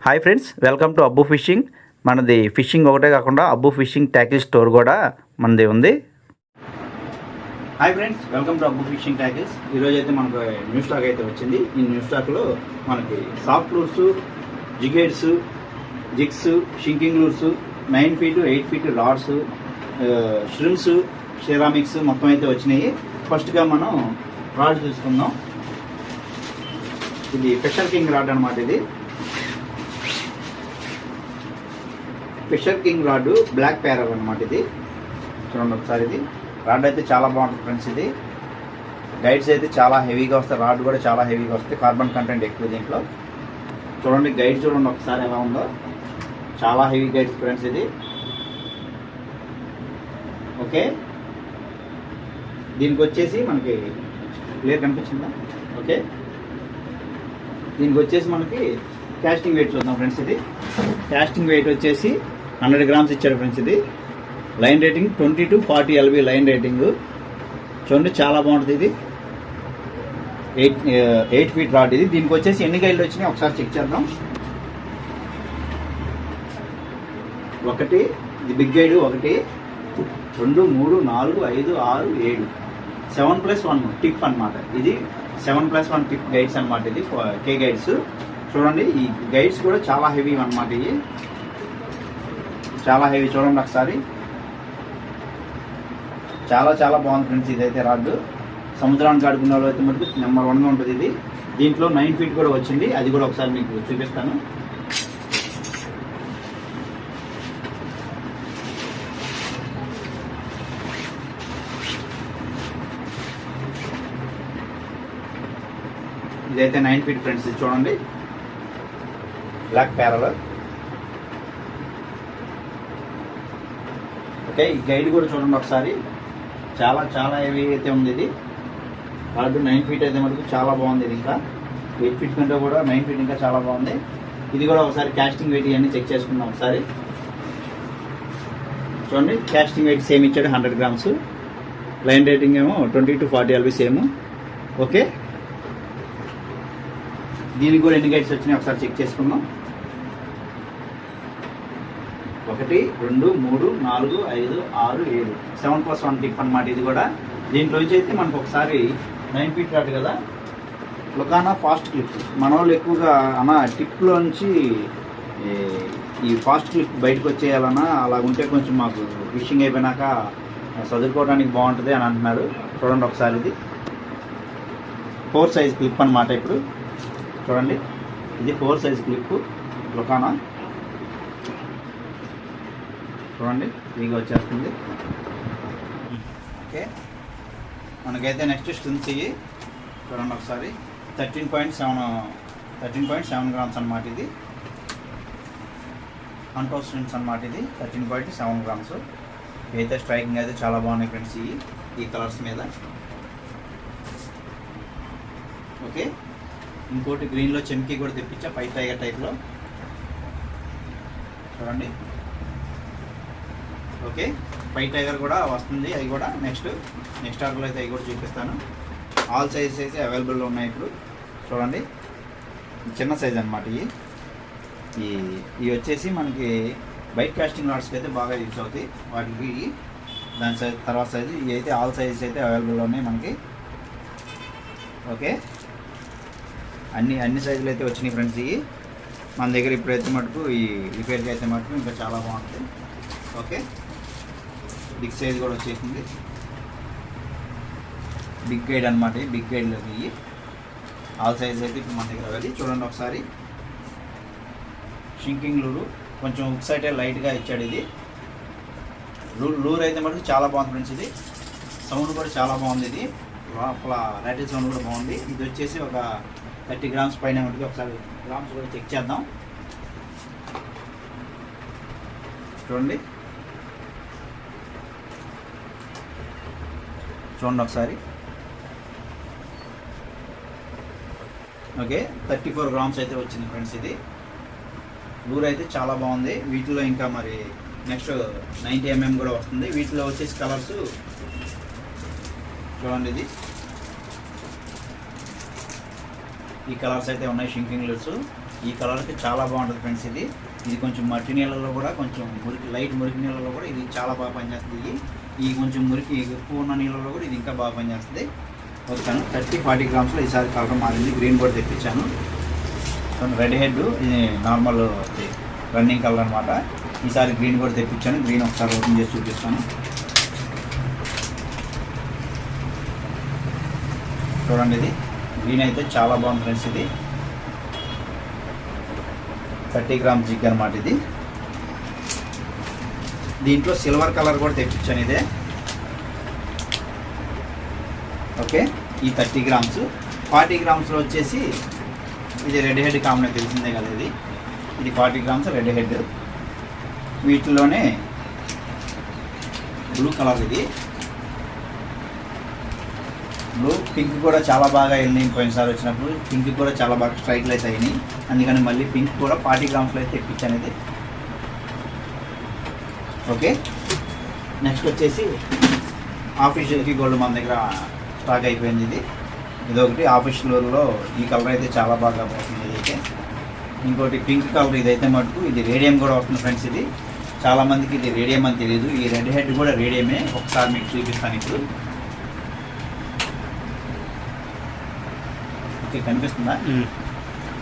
Hi friends, welcome to Abbu fishing. మనది fishing ఒకటే కాకుండా అబ్బు ఫిషింగ్ ట్యాకిల్ స్టోర్ కూడా మనది ఉంది. Hi friends, welcome to Abbu fishing tackles. ఈరోజు అయితే మనకు న్యూ స్టాక్ అయితే వచ్చింది. ఈ న్యూ స్టాక్లో మనకి soft lures, jigheads, jigs, sinking lures, 9 feet 8 feet rods, shrimps, ceramics మొత్తం అయితే వచ్చినాయి. ఫస్ట్గా మనం రాడ్ చూసుకుందాం. ఇది ఫిషర్ కింగ్ రాడ్ అనమాట. ఇది fisher king rod black pearl అనమాట. ఇది చూడండి ఒకసారి. ఇది రాడ్ అయితే చాలా బాగుంటుంది ఫ్రెండ్స్. ఇది గైడ్స్ అయితే చాలా హెవీగా వస్తాయి. రాడ్ కూడా చాలా హెవీగా వస్తాయి. కార్బన్ కంటెంట్ ఎక్కువ దీంట్లో. చూడండి గైడ్ చూడండి ఒకసారి ఎలా ఉందో. చాలా హెవీ గైడ్స్ ఫ్రెండ్స్. ఇది ఓకే. దీనికి వచ్చేసి మనకి క్లియర్ కనిపించిందా? ఓకే. దీనికి వచ్చేసి మనకి కాస్టింగ్ వెయిట్ చూద్దాం ఫ్రెండ్స్. ఇది కాస్టింగ్ వెయిట్ వచ్చేసి 100 grams ఇచ్చాడు ఫ్రెండ్స్. ఇది line rating 20 to 40 LB line rating. చూడండి చాలా బాగుంటుంది. ఇది 8 feet రాడ్. ఇది దీనికి వచ్చేసి ఎన్ని గైడ్లు వచ్చినాయి ఒకసారి చెక్ చేద్దాం. ఒకటి, ఇది బిగ్ గైడ్ 1 2 3 4 5 6 7 7+1 టిప్ అనమాట. ఇది 7+1 టిప్ గైడ్స్ అనమాట. ఇది కే గైడ్స్. చూడండి ఈ గైడ్స్ కూడా చాలా హెవీ అనమాట. ఇవి చాలా హెవీ. చూడండి ఒకసారి. చాలా చాలా బాగుంది ఫ్రెండ్స్. ఇదైతే రాడ్ సముద్రానికి ఆడుకునే వాళ్ళు అయితే మటుకు నెంబర్ 1గా ఉంటుంది. ఇది దీంట్లో 9 feet కూడా వచ్చింది. అది కూడా ఒకసారి మీకు చూపిస్తాను. ఇదైతే 9 feet ఫ్రెండ్స్. ఇది చూడండి బ్లాక్ ప్యారల్. ఓకే. ఈ గైడ్ కూడా చూడండి ఒకసారి. చాలా చాలా హెవీ అయితే ఉంది. ఇది రాడ్ 9 feet అయితే మనకు చాలా బాగుంది. ఇది ఇంకా 8 feet కంటే కూడా 9 feet ఇంకా చాలా బాగుంది. ఇది కూడా ఒకసారి కాస్టింగ్ వెయిట్ ఇవన్నీ చెక్ చేసుకుందాం ఒకసారి. చూడండి కాస్టింగ్ వెయిట్ సేమ్ ఇచ్చాడు 100 grams. లైన్ రేటింగ్ ఏమో 20 to 40 LB సేమ్. ఓకే. దీనికి కూడా ఎన్ని గైడ్స్ వచ్చినాయి ఒకసారి చెక్ చేసుకుందాం. 1 2 3 4 5 6 7 7+1 టిప్ అనమాట. ఇది కూడా దీంట్లో అయితే మనకు ఒకసారి 9 feet రాడ్ కదా. లొకానా ఫాస్ట్ క్లిప్. మన వాళ్ళు ఎక్కువగా అన్న టిప్లో నుంచి ఈ ఫాస్ట్ క్లిప్ బయటకు వచ్చేయాలన్నా అలా ఉంటే కొంచెం మాకు ఫిషింగ్ అయిపోయినాక చదువుకోవడానికి బాగుంటుంది అని అంటున్నారు. చూడండి ఒకసారి. ఇది 4 size క్లిప్ అనమాట. ఇప్పుడు చూడండి ఇది 4 size క్లిప్ లొకానా. చూడండి ఫ్రీగా వచ్చేస్తుంది. ఓకే. మనకైతే నెక్స్ట్ స్ట్రింగ్స్ ఇవి చూడండి ఒకసారి. 13.7 grams అనమాట. ఇది అంటో స్ట్రింగ్స్ అనమాట. ఇది 13.7 grams. అయితే స్ట్రైకింగ్ అయితే చాలా బాగున్నాయి ఫ్రెండ్స్ ఈ కలర్స్ మీద. ఓకే. ఇంకోటి గ్రీన్లో చెమ్కీ కూడా తెప్పించా ఫైట్ టైగర్ టైప్లో. చూడండి. ఓకే. ఫైట్ టైగర్ కూడా వస్తుంది. అది కూడా నెక్స్ట్ ఆర్డర్లో అయితే అవి కూడా చూపిస్తాను. ఆల్ సైజెస్ అయితే అవైలబుల్లో ఉన్నాయి ఇప్పుడు. చూడండి చిన్న సైజ్ అనమాట. ఇవి వచ్చేసి మనకి బైట్ కాస్టింగ్ రాడ్స్కి అయితే బాగా యూజ్ అవుతాయి. వాటికి దాని సైజ్ తర్వాత సైజు ఇవి అయితే ఆల్ సైజెస్ అయితే అవైలబుల్లో ఉన్నాయి మనకి. ఓకే. అన్ని సైజులు అయితే వచ్చినాయి ఫ్రెండ్స్. ఇవి మన దగ్గర ఇప్పుడైతే మటుకు ఈ రిపేర్కి అయితే మటుకు ఇంకా చాలా బాగుంటుంది. ఓకే. బిగ్ సైజ్ కూడా వచ్చేసింది. బిగ్ గైడ్ అనమాట. బిగ్ గైడ్లో ఇవి ఆల్ సైజ్ అయితే ఇప్పుడు మన దగ్గర వెళ్ళి చూడండి ఒకసారి. షింకింగ్ లూరు కొంచెం ఉక్ సైడ్ లైట్గా ఇచ్చాడు. ఇది లూర్ అయితే మటుకు చాలా బాగుంది ఫ్రెండ్స్. ఇది సౌండ్ కూడా చాలా బాగుంది. ఇది లోపల రైటిల్ సౌండ్ కూడా బాగుంది. ఇది వచ్చేసి ఒక 30 grams పైన ఉంటుంది. ఒకసారి గ్రామ్స్ కూడా చెక్ చేద్దాం. చూడండి ఒకసారి. ఓకే. 34 grams అయితే వచ్చింది ఫ్రెండ్స్. ఇది లూర్ అయితే చాలా బాగుంది. వీటిలో ఇంకా మరి నెక్స్ట్ 90 mm కూడా వస్తుంది. వీటిలో వచ్చేసి కలర్స్ చూడండి. ఇది ఈ కలర్స్ అయితే ఉన్నాయి షింకింగ్ లూర్స్. ఈ కలర్కి చాలా బాగుంటుంది ఫ్రెండ్స్. ఇది కొంచెం మట్టి నీళ్ళలో కూడా, కొంచెం మురికి లైట్ మురికి నీళ్ళలో కూడా ఇది చాలా బాగా పనిచేస్తుంది. ఈ కొంచెం మురికి ఎక్కువ ఉన్న నీళ్ళలో కూడా ఇది ఇంకా బాగా పనిచేస్తుంది. ఓకేనా 30-40 గ్రామ్స్లో ఈసారి కలర్ మారింది. గ్రీన్ బోర్డ్ తెప్పించాను. రెడ్ హెడ్ ఇది నార్మల్ రన్నింగ్ కలర్ అనమాట. ఈసారి గ్రీన్ బోర్డ్ తెప్పించాను. గ్రీన్ ఒకసారి ఓపెన్ చేసి చూపిస్తాను. చూడండి, ఇది గ్రీన్ అయితే చాలా బాగుంది ఫ్రెండ్స్. ఇది 30 గ్రామ్స్ జిగ్ అనమాట. ఇది దీంట్లో సిల్వర్ కలర్ కూడా తెప్పించాను. ఇదే ఓకే. ఈ 30 గ్రామ్స్ 40 గ్రామ్స్లో వచ్చేసి ఇది రెడ్ హెడ్ కామన్ తెలిసిందే కదా. ఇది 40 గ్రామ్స్ రెడ్ హెడ్. వీటిలోనే బ్లూ కలర్, ఇది బ్లూ పింక్ కూడా చాలా బాగా వెళ్ళినాయి. పోయినసారి వచ్చినప్పుడు పింక్ కూడా చాలా బాగా స్ట్రైక్లు అయితే అయినాయి. అందుకని మళ్ళీ పింక్ కూడా 40 గ్రామ్స్లో అయితే తెప్పించాను. ఇది ఓకే. నెక్స్ట్ వచ్చేసి ఆఫీషియల్కి గోల్డ్ మన దగ్గర స్టాక్ అయిపోయింది. ఇదొకటి ఆఫీషియల్లో ఈ కలర్ అయితే చాలా బాగా పోతుంది. ఇదైతే ఇంకోటి పింక్ కలర్, ఇదైతే మటుకు ఇది రేడియం కూడా వస్తుంది ఫ్రెండ్స్. ఇది చాలామందికి ఇది రేడియం అని తెలియదు. ఈ రెడ్ హెడ్ కూడా రేడియమే. ఒకసారి మీకు చూపిస్తాను ఇప్పుడు. ఓకే, కనిపిస్తుందా?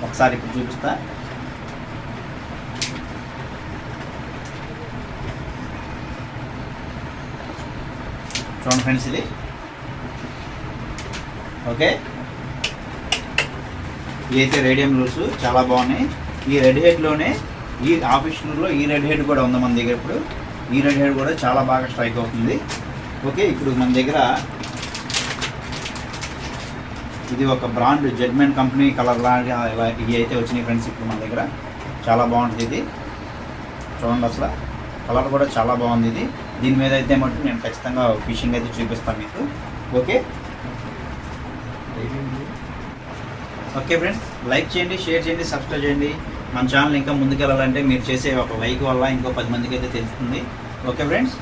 ఒకసారి ఇప్పుడు చూపిస్తా. చూడండి ఫ్రెండ్స్, ఇది ఓకే. ఇదైతే రేడియం లూస్ చాలా బాగున్నాయి. ఈ రెడ్ హెడ్లోనే ఈ ఆఫీషియల్లో ఈ రెడ్ హెడ్ కూడా ఉంది మన దగ్గర. ఇప్పుడు ఈ రెడ్ హెడ్ కూడా చాలా బాగా స్ట్రైక్ అవుతుంది. ఓకే, ఇప్పుడు మన దగ్గర ఇది ఒక బ్రాండ్ జడ్మెంట్ కంపెనీ కలర్ లాగా ఇవి అయితే వచ్చినాయి ఫ్రెండ్స్. ఇప్పుడు మన దగ్గర చాలా బాగుంటుంది. ఇది చూడండి, అసలు కలర్ కూడా చాలా బాగుంది. ఇది దీని మీద అయితే మటు నేను ఖచ్చితంగా ఫిషింగ్ అయితే చూపిస్తాను మీకు. ఓకే ఓకే ఫ్రెండ్స్, లైక్ చేయండి, షేర్ చేయండి, సబ్స్క్రైబ్ చేయండి. మన ఛానల్ ఇంకా ముందుకు వెళ్ళాలంటే మీరు చేసే ఒక లైక్ వల్ల ఇంకో 10 మందికి అయితే తెలుస్తుంది. Okay friends.